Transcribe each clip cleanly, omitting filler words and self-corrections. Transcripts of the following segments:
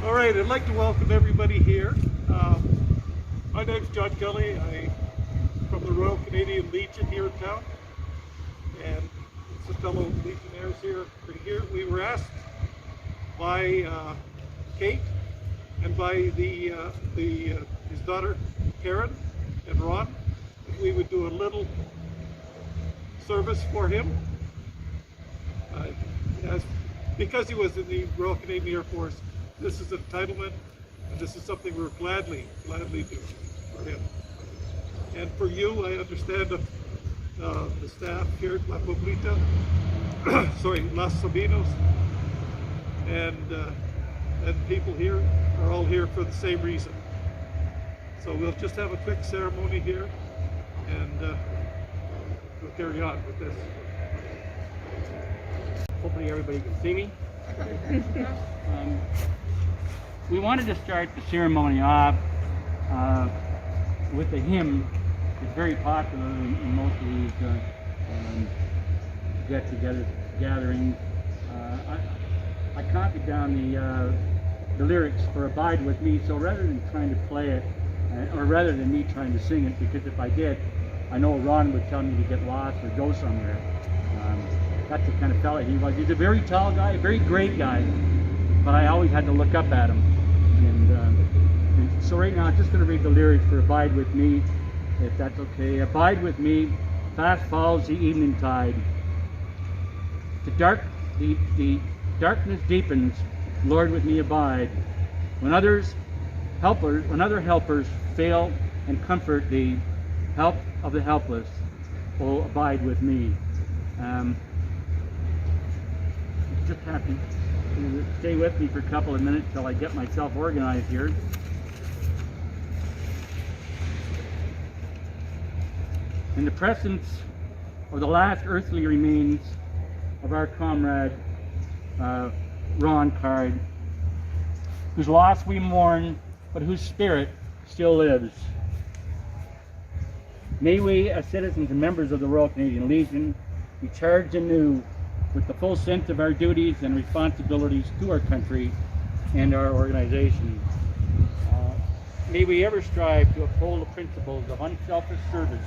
All right, I'd like to welcome everybody here. My name's John Kelly. I'm from the Royal Canadian Legion here in town, and some fellow Legionnaires here. We were asked by Kate and by his daughter Karen and Ron that we would do a little service for him. Because he was in the Royal Canadian Air Force, this is an entitlement, and this is something we're gladly do for him. And for you, I understand the staff here at La Poblita, Los Sabinos, and people here are all here for the same reason. So we'll just have a quick ceremony here, and we'll carry on with this. Hopefully everybody can see me. We wanted to start the ceremony off with a hymn. It's very popular in most of these get-together gatherings. I copied down the lyrics for "Abide With Me," so rather than trying to play it, or rather than me trying to sing it, because if I did, I know Ron would tell me to get lost or go somewhere. That's the kind of fella he was. He's a very tall guy, a very great guy, but I always had to look up at him. And so right now I'm just going to read the lyrics for "Abide With Me," if that's okay. Abide with me, fast falls the evening tide. The darkness deepens, Lord, with me abide. When other helpers fail and comfort thee, help of the helpless, oh, abide with me. Just have to stay with me for a couple of minutes till I get myself organized here. In the presence of the last earthly remains of our comrade Ron Card, whose loss we mourn, but whose spirit still lives. May we, as citizens and members of the Royal Canadian Legion, be charged anew with the full sense of our duties and responsibilities to our country and our organization. May we ever strive to uphold the principles of unselfish service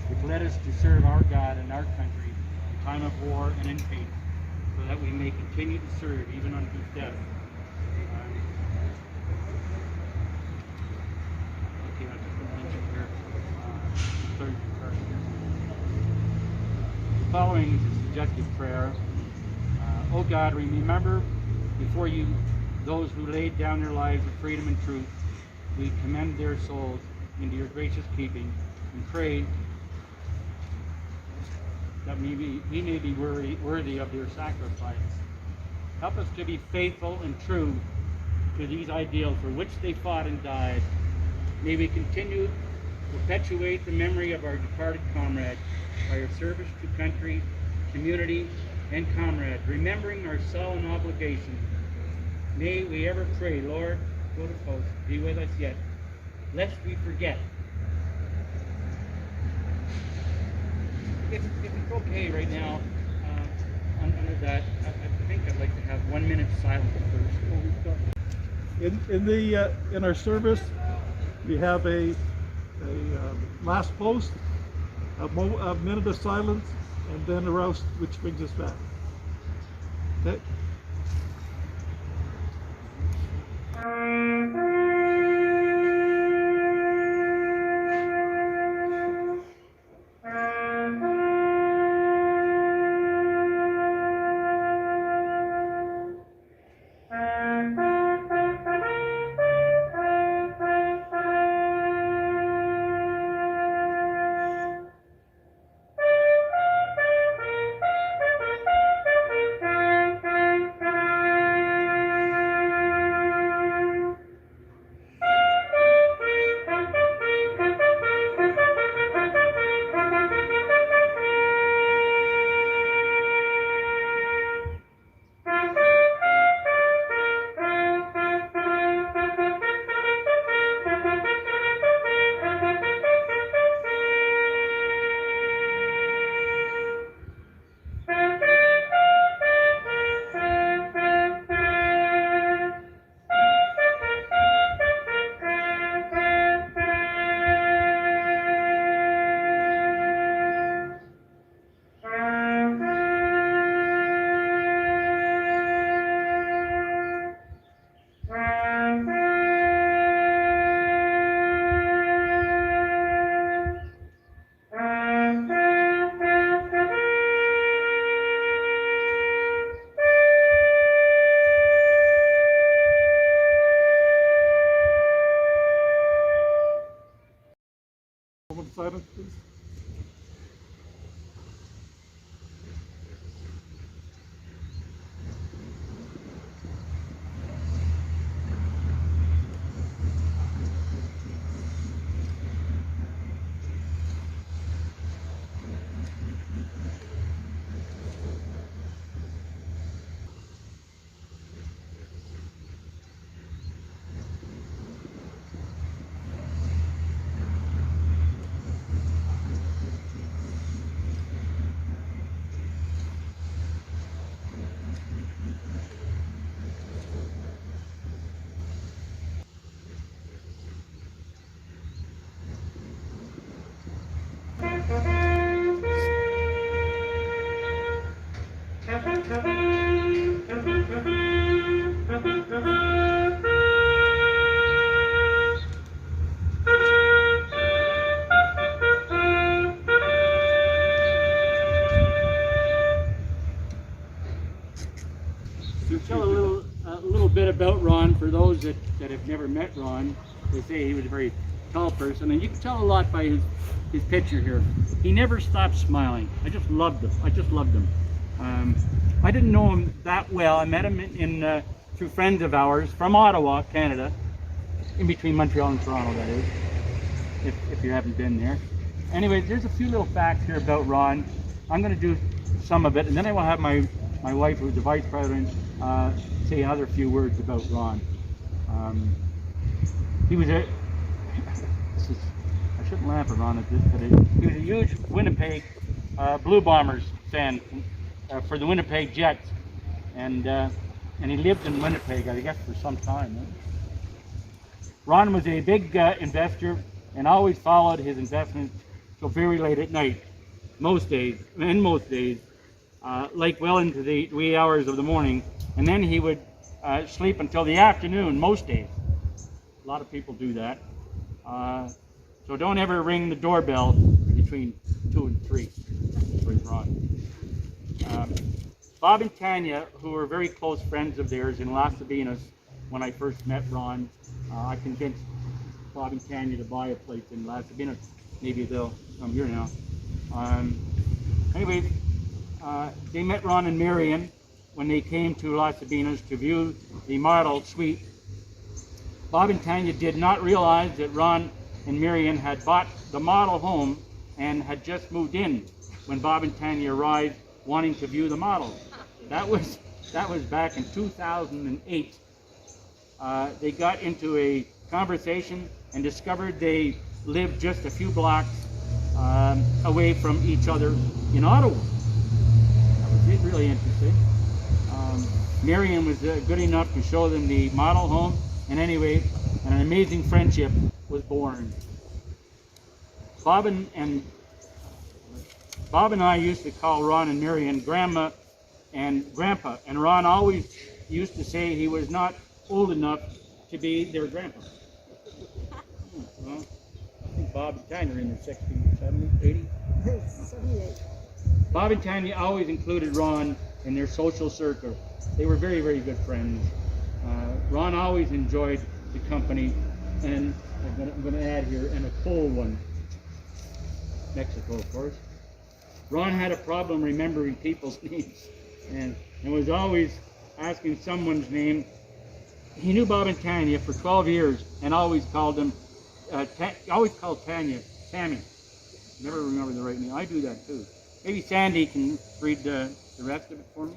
which led us to serve our God and our country in time of war and in peace, so that we may continue to serve even unto death. Following is a suggested prayer. O God, remember before you those who laid down their lives of freedom and truth. We commend their souls into your gracious keeping and pray that we may be worthy of their sacrifice. Help us to be faithful and true to these ideals for which they fought and died. May we continue to perpetuate the memory of our departed comrades by our service to country, community, and comrades, remembering our solemn obligation. May we ever pray, Lord, go to post, be with us yet, lest we forget. If it's okay right now, under that, I think I'd like to have 1 minute silence first. In our service, we have a last post, a minute of silence, and then a roast, which brings us back. Okay. To tell a little bit about Ron, for those that have never met Ron, they say he was a very tall person, and you can tell a lot by his picture here. He never stopped smiling. I just loved him. I just loved him. I didn't know him that well. I met him through friends of ours from Ottawa, Canada, in between Montreal and Toronto, that is, if you haven't been there. Anyway, there's a few little facts here about Ron. I'm going to do some of it, and then I will have my wife, who's the vice president, say another few words about Ron. He was I shouldn't laugh at Ron at this, but he was a huge Winnipeg Blue Bombers fan for the Winnipeg Jets, and he lived in Winnipeg, I guess, for some time. Ron was a big investor and always followed his investments till very late at night, most days, like well into the wee hours of the morning, and then he would sleep until the afternoon most days. A lot of people do that. So don't ever ring the doorbell between 2 and 3 with Ron. Bob and Tanya, who were very close friends of theirs in Las Sabinas, when I first met Ron, I convinced Bob and Tanya to buy a place in Las Sabinas. Maybe they'll come here now. Anyways, they met Ron and Marion when they came to Las Sabinas to view the model suite. Bob and Tanya did not realize that Ron and Marion had bought the model home and had just moved in when Bob and Tanya arrived wanting to view the model. That was back in 2008. They got into a conversation and discovered they lived just a few blocks away from each other in Ottawa. That was really interesting. Marion was good enough to show them the model home, and anyway, an amazing friendship was born. Bob and I used to call Ron and Marion Grandma and Grandpa, and Ron always used to say he was not old enough to be their grandpa. Well, I think Bob and Tanya are in their 60s, 70s, 80s. 78. Bob and Tanya always included Ron in their social circle. They were very, very good friends. Ron always enjoyed the company, and I'm going to add here, and a cold one. Mexico, of course. Ron had a problem remembering people's names, and was always asking someone's name. He knew Bob and Tanya for 12 years, and always called them, always called Tanya Tammy. Never remember the right name. I do that too. Maybe Sandy can read the rest of it for me.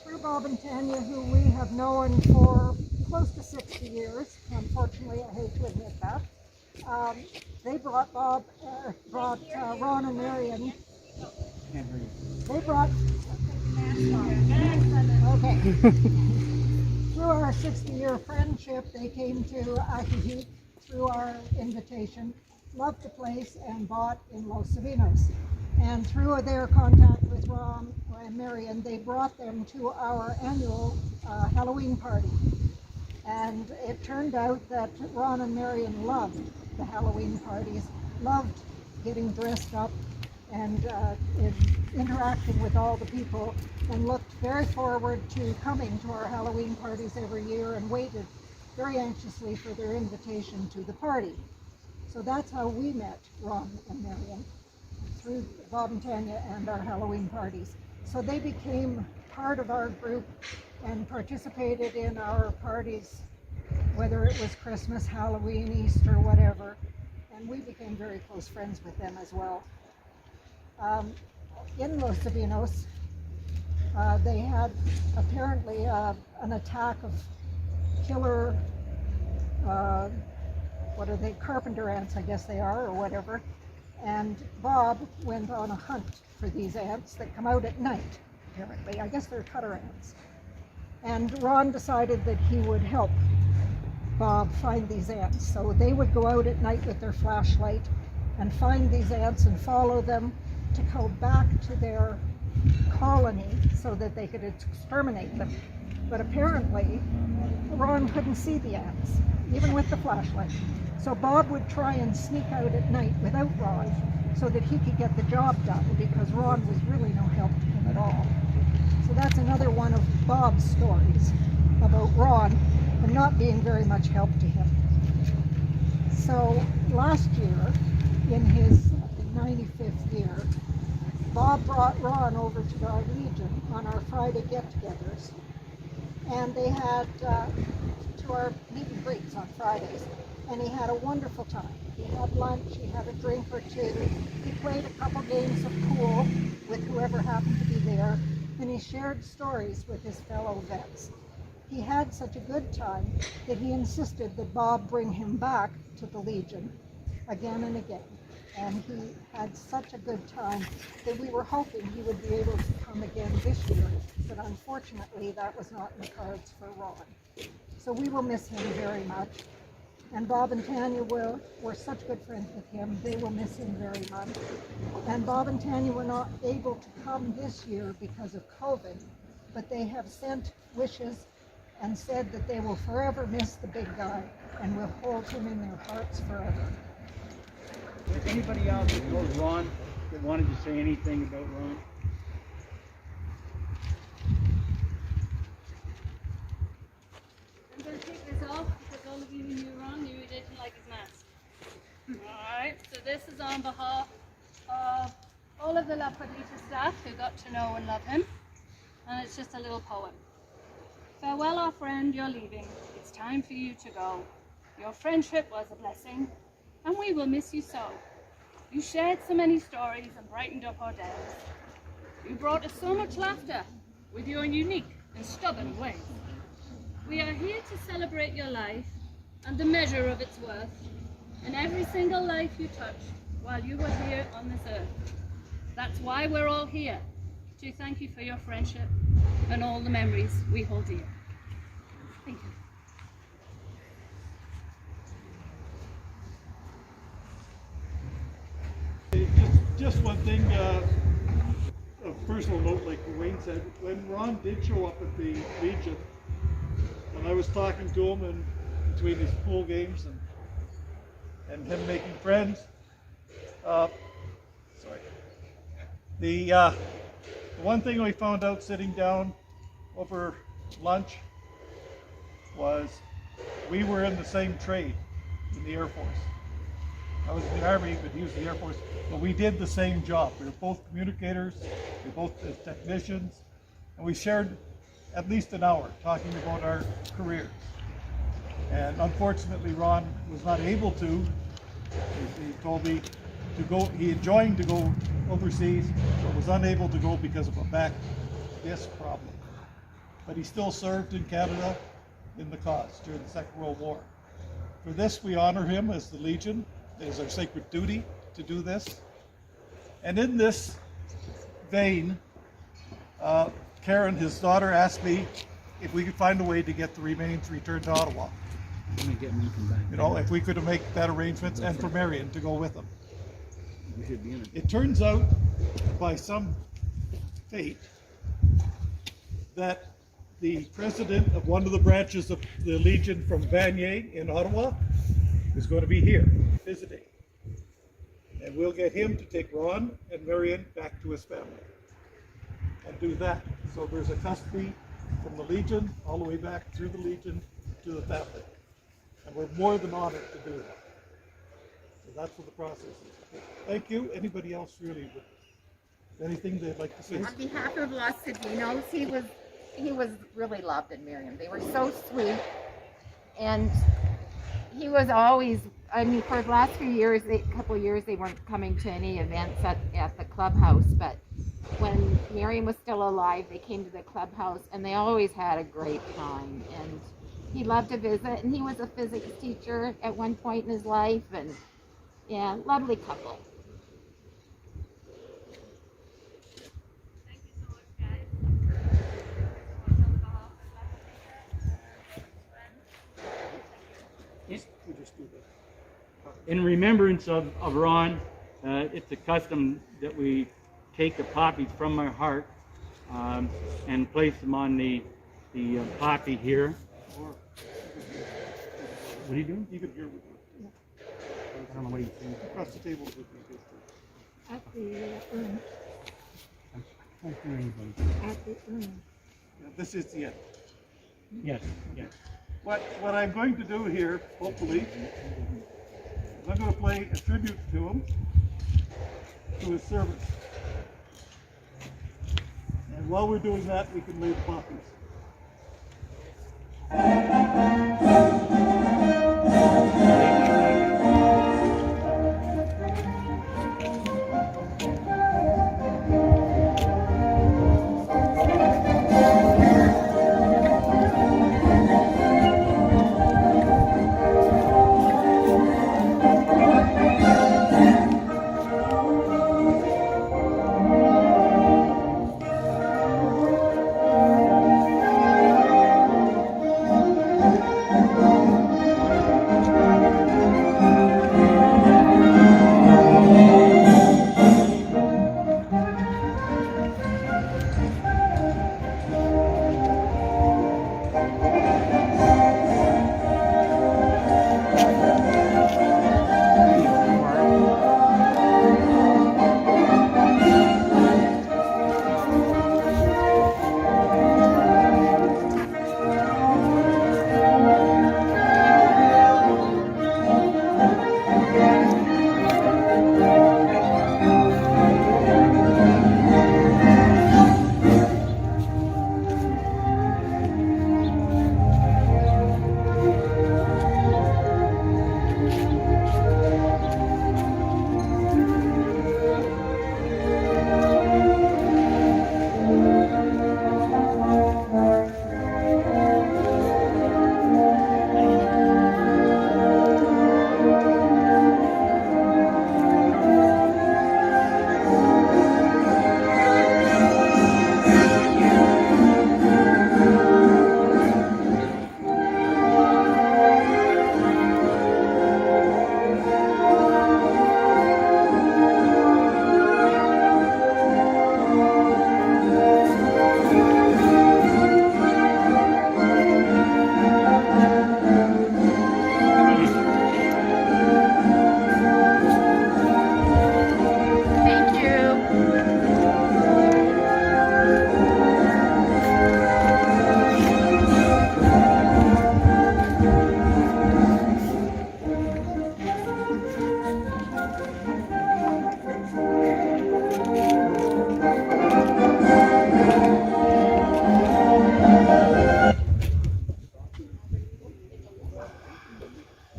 Through Bob and Tanya, who we have known for close to 60 years, unfortunately I hate to admit that, they brought Ron and Marion. They brought, okay. Through our 60-year friendship, they came to Akihik through our invitation, loved the place, and bought in Los Sabinos. And through their contact with Ron and Marion, they brought them to our annual Halloween party. And it turned out that Ron and Marion loved the Halloween parties, loved getting dressed up and interacting with all the people, and looked very forward to coming to our Halloween parties every year and waited very anxiously for their invitation to the party. So that's how we met Ron and Marion, through Bob and Tanya and our Halloween parties. So they became part of our group and participated in our parties, whether it was Christmas, Halloween, Easter, whatever. And we became very close friends with them as well. In Los Sabinos, they had apparently an attack of killer, what are they, carpenter ants, I guess they are, or whatever. And Bob went on a hunt for these ants that come out at night, apparently. I guess they're cutter ants. And Ron decided that he would help Bob find these ants. So they would go out at night with their flashlight and find these ants and follow them to go back to their colony so that they could exterminate them. But apparently, Ron couldn't see the ants, even with the flashlight. So Bob would try and sneak out at night without Ron so that he could get the job done, because Ron was really no help to him at all. So that's another one of Bob's stories about Ron and not being very much help to him. So last year, in his 95th year, Bob brought Ron over to our Legion on our Friday get-togethers, and they had to our meet and greets on Fridays, and he had a wonderful time. He had lunch, he had a drink or two, he played a couple games of pool with whoever happened to be there, and he shared stories with his fellow vets. He had such a good time that he insisted that Bob bring him back to the Legion again and again. And he had such a good time that we were hoping he would be able to come again this year, but unfortunately that was not in the cards for Ron. So we will miss him very much. And Bob and Tanya were such good friends with him. They will miss him very much. And Bob and Tanya were not able to come this year because of COVID, but they have sent wishes and said that they will forever miss the big guy and will hold him in their hearts forever. Is anybody else that knows Ron that wanted to say anything about Ron? I'm going to take this off because all of you who knew Ron knew he didn't like his mask. Alright, so this is on behalf of all of the La Perdita staff who got to know and love him. And it's just a little poem. Farewell, our friend, you're leaving. It's time for you to go. Your friendship was a blessing, and we will miss you so. You shared so many stories and brightened up our days. You brought us so much laughter with your unique and stubborn ways. We are here to celebrate your life and the measure of its worth, and every single life you touched while you were here on this earth. That's why we're all here, to thank you for your friendship and all the memories we hold dear. Thank you. Just one thing, a personal note, like Wayne said, when Ron did show up at the Legion, and I was talking to him and between his pool games and him making friends, the one thing we found out sitting down over lunch was we were in the same trade in the Air Force. I was in the Army, but he was in the Air Force, but we did the same job. We were both communicators, we were both technicians, and we shared at least an hour talking about our careers. And unfortunately, Ron was not able to. He told me to go, he had joined to go overseas, but was unable to go because of a back disc problem. But he still served in Canada in the cause during the Second World War. For this, we honor him as the Legion. It is our sacred duty to do this. And in this vein, Karen, his daughter, asked me if we could find a way to get the remains returned to Ottawa. Let me get Lincoln back. You know, if we could make that arrangements, and for Marion to go with them. We should be in it. It turns out, by some fate, that the president of one of the branches of the Legion from Vanier in Ottawa is going to be here visiting. And we'll get him to take Ron and Marion back to his family and do that. So there's a custody from the Legion all the way back through the Legion to the family. And we're more than honored to do that. So that's what the process is. Thank you. Anybody else really with anything they'd like to say? On behalf of Los Cedinos, he was really loved in Miriam. They were so sweet, and he was always, I mean, for the last few years, couple years, they weren't coming to any events at the clubhouse, but when Miriam was still alive, they came to the clubhouse, and they always had a great time, and he loved to visit, and he was a physics teacher at one point in his life, and yeah, lovely couple. Thank you so much, guys. On behalf of La Perdita and friends. We just do that. in remembrance of Ron, it's a custom that we take the poppies from our heart and place them on the poppy here. Or What are you doing? even here with I don't know what he's saying. across the table with me. At the urn. I can't hear anybody. At the urn. Yeah, this is the end. Yes, yes. What I'm going to do here, hopefully, is I'm going to play a tribute to him, to his service. And while we're doing that, we can lay the poppies. Thank you.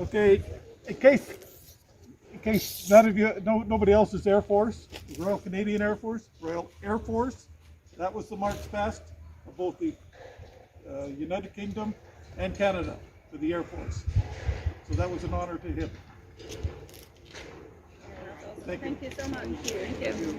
Okay, in case none of you, nobody else is Air Force, the Royal Canadian Air Force, Royal Air Force, that was the March past of both the United Kingdom and Canada for the Air Force. So that was an honor to him. Thank you. Thank you so much. Thank you.